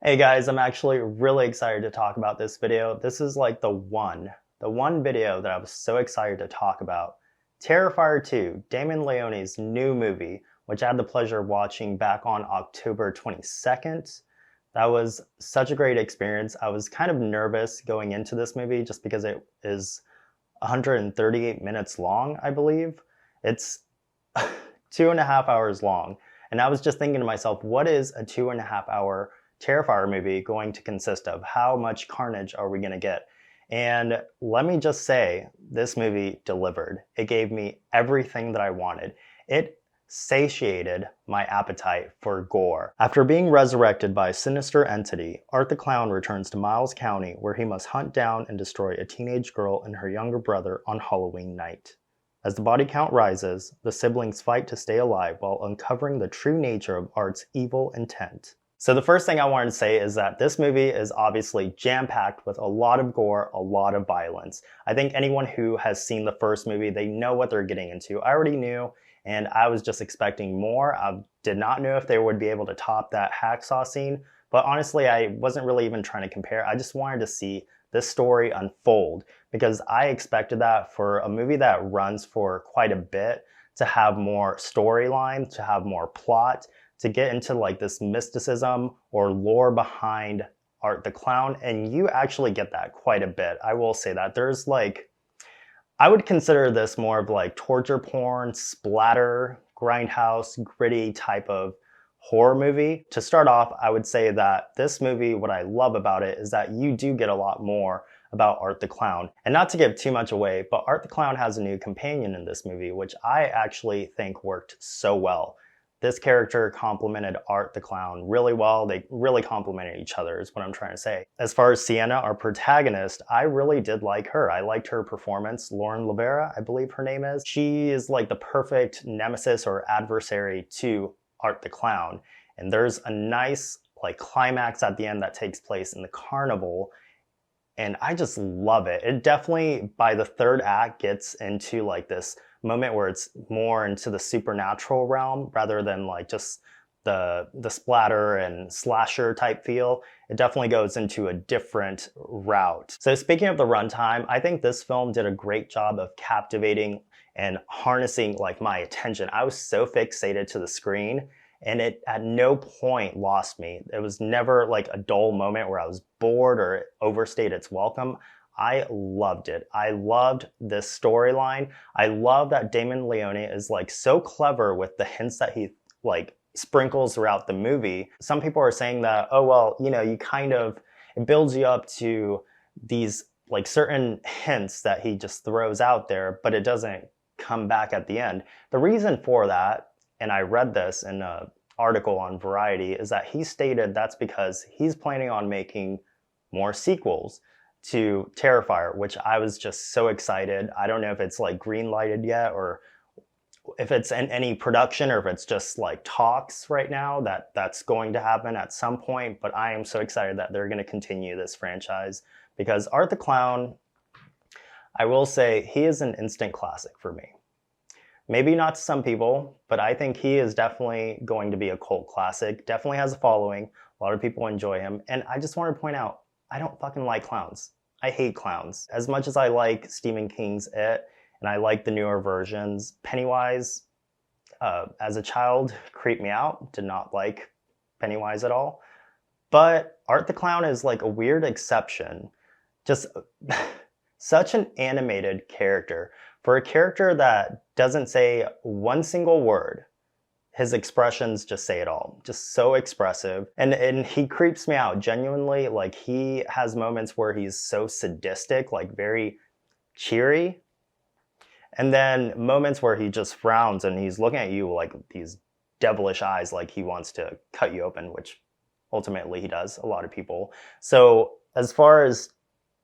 Hey guys, I'm actually really excited to talk about this video. This is like the one video that I was so excited to talk about. Terrifier 2, Damon Leone's new movie, which I had the pleasure of watching back on October 22nd. That was such a great experience. I was kind of nervous going into this movie just because it is 138 minutes long, I believe. It's 2.5 hours long. And I was just thinking to myself, what is a 2.5 hour Terrifier movie going to consist of? How much carnage are we going to get? And let me just say, this movie delivered. It gave me everything that I wanted. It satiated my appetite for gore. After being resurrected by a sinister entity, Art the Clown returns to Miles County, where he must hunt down and destroy a teenage girl and her younger brother on Halloween night. As the body count rises, the siblings fight to stay alive while uncovering the true nature of Art's evil intent. So the first thing I wanted to say is that this movie is obviously jam-packed with a lot of gore, a lot of violence. I think anyone who has seen the first movie, they know what they're getting into. I already knew, and I was just expecting more. I did not know if they would be able to top that hacksaw scene, but honestly, I wasn't really even trying to compare. I just wanted to see this story unfold because I expected that for a movie that runs for quite a bit to have more storyline, to have more plot, to get into like this mysticism or lore behind Art the Clown, and you actually get that quite a bit. I will say that there's like, I would consider this more of like torture porn, splatter, grindhouse, gritty type of horror movie. To start off, I would say that this movie, what I love about it is that you do get a lot more about Art the Clown. And not to give too much away, but Art the Clown has a new companion in this movie, which I actually think worked so well. This character complemented Art the Clown really well. They really complemented each other is what I'm trying to say. As far as Sienna, our protagonist, I really did like her. I liked her performance. Lauren Lavera, I believe her name is. She is like the perfect nemesis or adversary to Art the Clown. And there's a nice like climax at the end that takes place in the carnival. And I just love it. It definitely, by the third act, gets into like this moment where it's more into the supernatural realm rather than like just the splatter and slasher type feel. It definitely goes into a different route. So speaking of the runtime, I think this film did a great job of captivating and harnessing like my attention. I was so fixated to the screen and it at no point lost me. It was never like a dull moment where I was bored or it overstayed its welcome. I loved it. I loved this storyline. I love that Damon Leone is like so clever with the hints that he like sprinkles throughout the movie. Some people are saying that, oh, well, you know, you kind of, it builds you up to these like certain hints that he just throws out there, but it doesn't come back at the end. The reason for that, and I read this in an article on Variety, is that he stated that's because he's planning on making more sequels to Terrifier, which I was just so excited. I don't know if it's like green lighted yet or if it's in any production or if it's just like talks right now that that's going to happen at some point, but I am so excited that they're going to continue this franchise because Art the Clown, I will say he is an instant classic for me. Maybe not to some people, but I think he is definitely going to be a cult classic. Definitely has a following. A lot of people enjoy him. And I just want to point out, I don't fucking like clowns. I hate clowns. As much as I like Stephen King's It, and I like the newer versions, Pennywise, as a child, creeped me out. Did not like Pennywise at all. But Art the Clown is like a weird exception. Just such an animated character. For a character that doesn't say one single word, his expressions just say it all. Just so expressive. And he creeps me out genuinely. Like he has moments where he's so sadistic, like very cheery. And then moments where he just frowns and he's looking at you like these devilish eyes, like he wants to cut you open, which ultimately he does, a lot of people. So as far as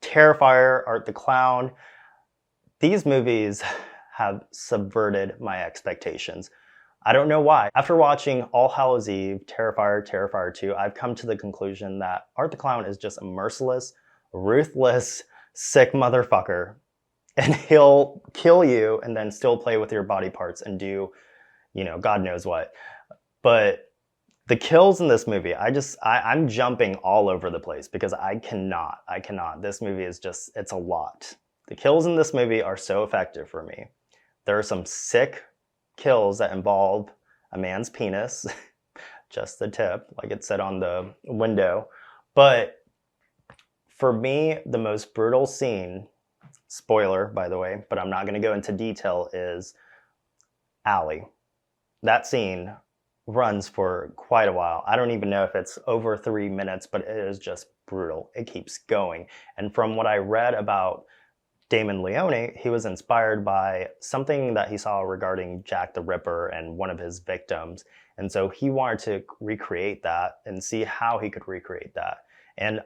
Terrifier, Art the Clown, these movies have subverted my expectations. I don't know why. After watching All Hallows Eve, Terrifier, Terrifier 2, I've come to the conclusion that Art the Clown is just a merciless, ruthless, sick motherfucker. And he'll kill you and then still play with your body parts and do, you know, God knows what. But The kills in this movie, I'm jumping all over the place because I cannot. This movie is just, it's a lot. The kills in this movie are so effective for me. There are some sick kills that involve a man's penis, just the tip, like it said on the window. But for me, the most brutal scene, spoiler by the way, but I'm not going to go into detail, is Allie. That scene runs for quite a while. I don't even know if it's over 3 minutes, but it is just brutal. It keeps going. And from what I read about Damon Leone, he was inspired by something that he saw regarding Jack the Ripper and one of his victims. And so he wanted to recreate that and see how he could recreate that. And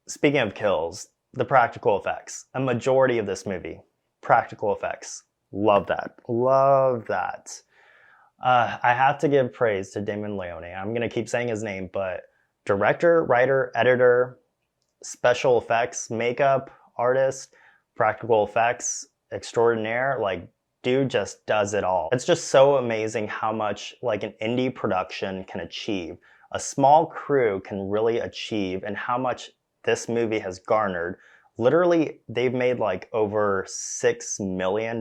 speaking of kills, the practical effects. A majority of this movie, practical effects. Love that. Love that. I have to give praise to Damon Leone. I'm going to keep saying his name, but director, writer, editor, special effects, makeup, artist, practical effects, extraordinaire. Like, dude just does it all. It's just so amazing how much like an indie production can achieve. A small crew can really achieve, and how much this movie has garnered. Literally, they've made like over $6 million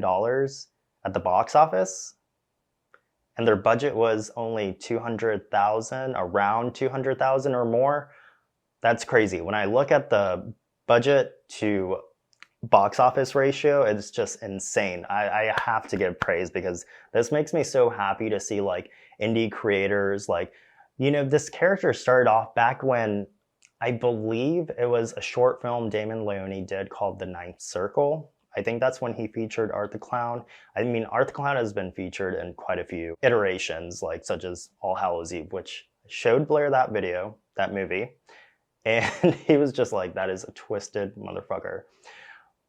at the box office. And their budget was only 200,000, around 200,000 or more. That's crazy. When I look at the budget to box office ratio, it's just insane. I have to give praise because this makes me so happy to see like indie creators, like, you know, this character started off back when I believe it was a short film Damon Leone did called The Ninth Circle. I think that's when he featured Art the Clown. I mean, Art the Clown has been featured in quite a few iterations, like such as All Hallows Eve, which showed Blair that video, that movie. And he was just like, that is a twisted motherfucker.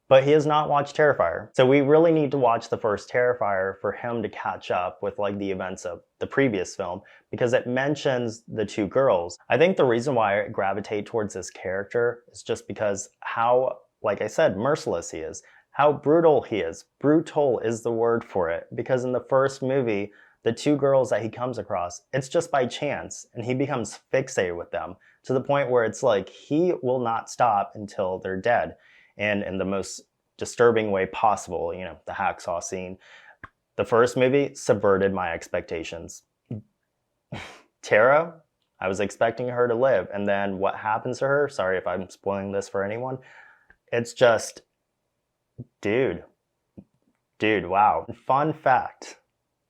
But he has not watched Terrifier. So we really need to watch the first Terrifier for him to catch up with like the events of the previous film, because it mentions the two girls. I think the reason why I gravitate towards this character is just because how, like I said, merciless he is. How brutal he is. Brutal is the word for it. Because in the first movie, the two girls that he comes across, it's just by chance. And he becomes fixated with them to the point where it's like he will not stop until they're dead. And in the most disturbing way possible, you know, the hacksaw scene. The first movie subverted my expectations. Tara, I was expecting her to live. And then what happens to her? Sorry if I'm spoiling this for anyone. It's just... Dude, wow. Fun fact,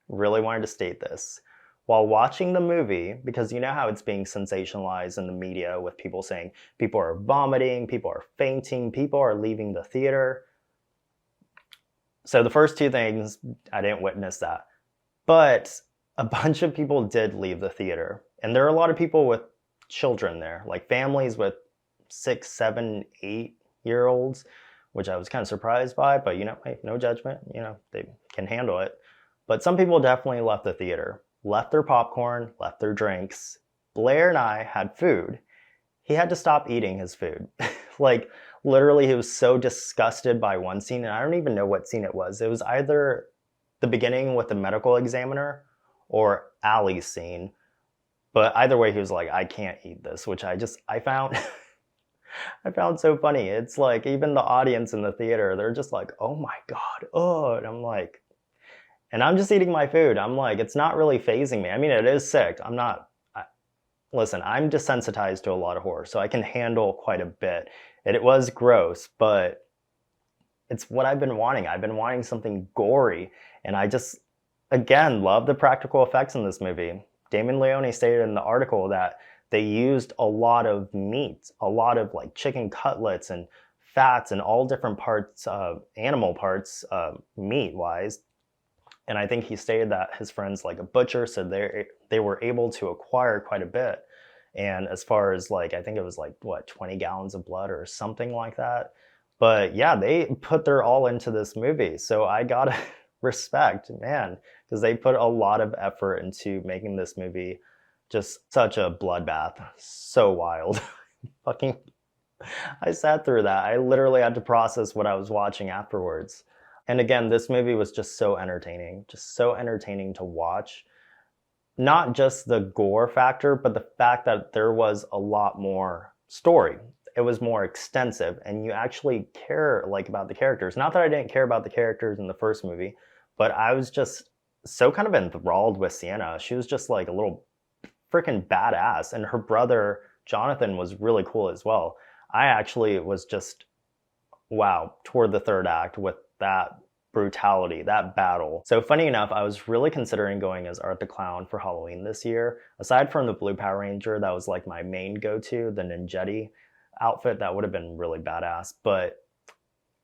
really wanted to state this. While watching the movie, because you know how it's being sensationalized in the media with people saying people are vomiting, people are fainting, people are leaving the theater. So the first two things, I didn't witness that. But a bunch of people did leave the theater. And there are a lot of people with children there, like families with 6, 7, 8-year-olds. Which I was kind of surprised by, but you know, hey, no judgment, you know, they can handle it. But some people definitely left the theater, left their popcorn, left their drinks. Blair and I had food. He had to stop eating his food. Like, literally, he was so disgusted by one scene, and I don't even know what scene it was. It was either the beginning with the medical examiner or Allie's scene. But either way, he was like, I can't eat this, which I found... I found so funny. It's like even the audience in the theater, they're just like, oh my God, oh. And I'm like, and I'm just eating my food. I'm like, it's not really fazing me. I mean, it is sick. Listen, I'm desensitized to a lot of horror, so I can handle quite a bit. And it was gross, but it's what I've been wanting. I've been wanting something gory. And I just, again, love the practical effects in this movie. Damon Leone stated in the article that they used a lot of meat, a lot of like chicken cutlets and fats and all different parts, animal parts, meat-wise. And I think he stated that his friend's like a butcher, so they were able to acquire quite a bit. And as far as like, I think it was like, what, 20 gallons of blood or something like that. But yeah, they put their all into this movie. So I gotta respect, man, because they put a lot of effort into making this movie just such a bloodbath. So wild. Fucking, I sat through that. I literally had to process what I was watching afterwards. And again, this movie was just so entertaining to watch. not just the gore factor, but the fact that there was a lot more story. It was more extensive, and you actually care like about the characters. Not that I didn't care about the characters in the first movie, but I was just so kind of enthralled with Sienna. She was just like a little freaking badass, and her brother Jonathan was really cool as well. I actually was just wow toward the third act with that brutality, that battle. So funny enough, I was really considering going as Art the Clown for Halloween this year. Aside from the Blue Power Ranger, that was like my main go-to, the Ninjetti outfit, that would have been really badass. But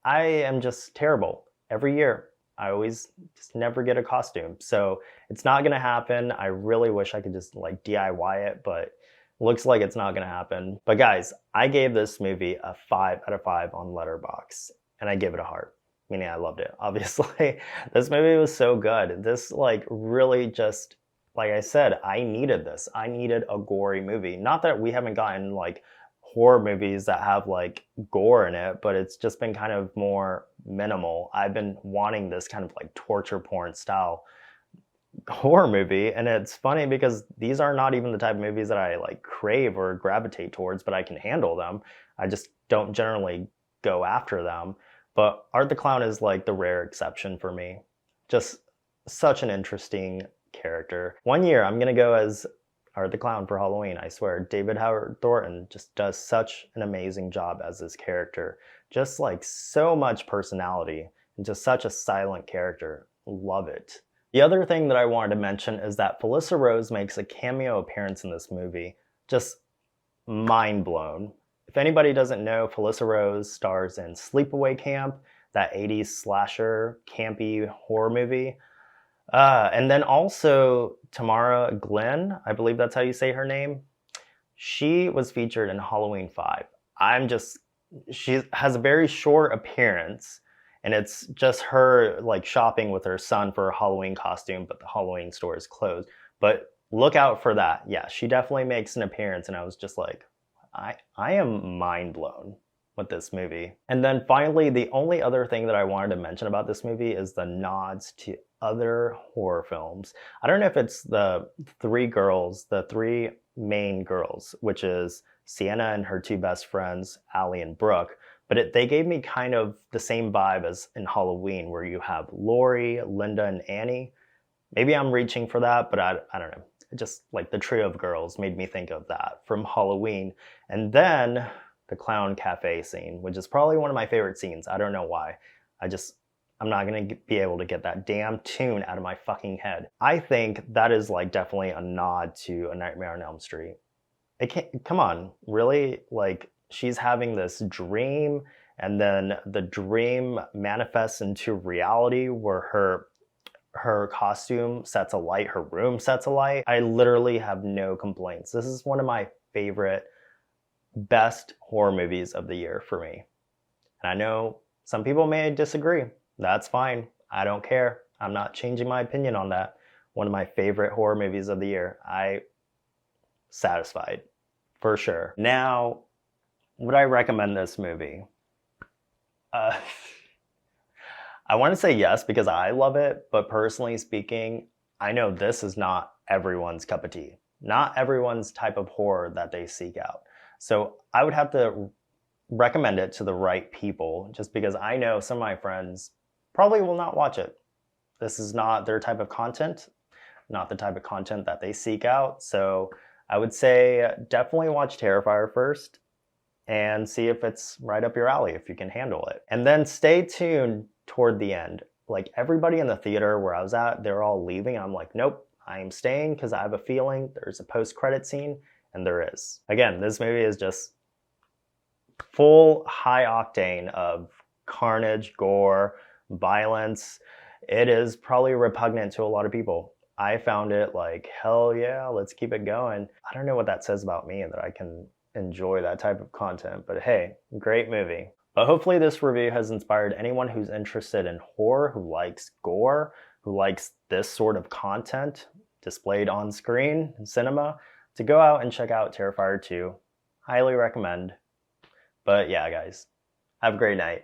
I am just terrible. Every year, I always just never get a costume. So it's not gonna happen. I really wish I could just like DIY it, but looks like it's not gonna happen. But guys, I gave this movie a 5 out of 5 on Letterboxd, and I gave it a heart. Meaning I loved it, obviously. This movie was so good. This like really just, like I said, I needed this. I needed a gory movie. Not that we haven't gotten like horror movies that have like gore in it, but it's just been kind of more minimal. I've been wanting this kind of like torture porn style horror movie, and it's funny because these are not even the type of movies that I like crave or gravitate towards, but I can handle them. I just don't generally go after them. But Art the Clown is like the rare exception for me. Just such an interesting character. One year I'm gonna go as Art the Clown for Halloween, I swear. David Howard Thornton just does such an amazing job as this character. Just like so much personality and just such a silent character. Love it. The other thing that I wanted to mention is that Felissa Rose makes a cameo appearance in this movie. Just mind blown. If anybody doesn't know, Felissa Rose stars in Sleepaway Camp, that 80s slasher campy horror movie. And then also Tamara Glenn, I believe that's how you say her name. She was featured in Halloween 5. She has a very short appearance, and it's just her like shopping with her son for a Halloween costume, but the Halloween store is closed. But look out for that. Yeah, she definitely makes an appearance, and I was just like, I am mind blown with this movie. And then finally, the only other thing that I wanted to mention about this movie is the nods to other horror films. I don't know if it's the three main girls, which is Sienna and her two best friends, Allie and Brooke, but they gave me kind of the same vibe as in Halloween, where you have Laurie, Linda, and Annie. Maybe I'm reaching for that, but I don't know. Just like the trio of girls made me think of that from Halloween. And then the clown cafe scene, which is probably one of my favorite scenes. I don't know why. I'm not gonna be able to get that damn tune out of my fucking head. I think that is like definitely a nod to A Nightmare on Elm Street. Come on, really? Like she's having this dream, and then the dream manifests into reality where her costume sets alight, her room sets alight. I literally have no complaints. This is one of my favorite, best horror movies of the year for me. And I know some people may disagree. That's fine. I don't care. I'm not changing my opinion on that. One of my favorite horror movies of the year. Satisfied, for sure. Now, would I recommend this movie? I want to say yes because I love it, but personally speaking, I know this is not everyone's cup of tea. Not everyone's type of horror that they seek out. So I would have to recommend it to the right people, just because I know some of my friends probably will not watch it. This is not their type of content, not the type of content that they seek out. So I would say definitely watch Terrifier first and see if it's right up your alley, if you can handle it. And then stay tuned toward the end. Like everybody in the theater where I was at, they're all leaving. I'm like, nope, I am staying because I have a feeling there's a post-credit scene, and there is. Again, this movie is just full high octane of carnage, gore, violence. It is probably repugnant to a lot of people. I found it like, hell yeah, let's keep it going. I don't know what that says about me that I can enjoy that type of content, but hey, great movie. But hopefully this review has inspired anyone who's interested in horror, who likes gore, who likes this sort of content displayed on screen in cinema, to go out and check out Terrifier 2. Highly recommend. But yeah, guys, have a great night.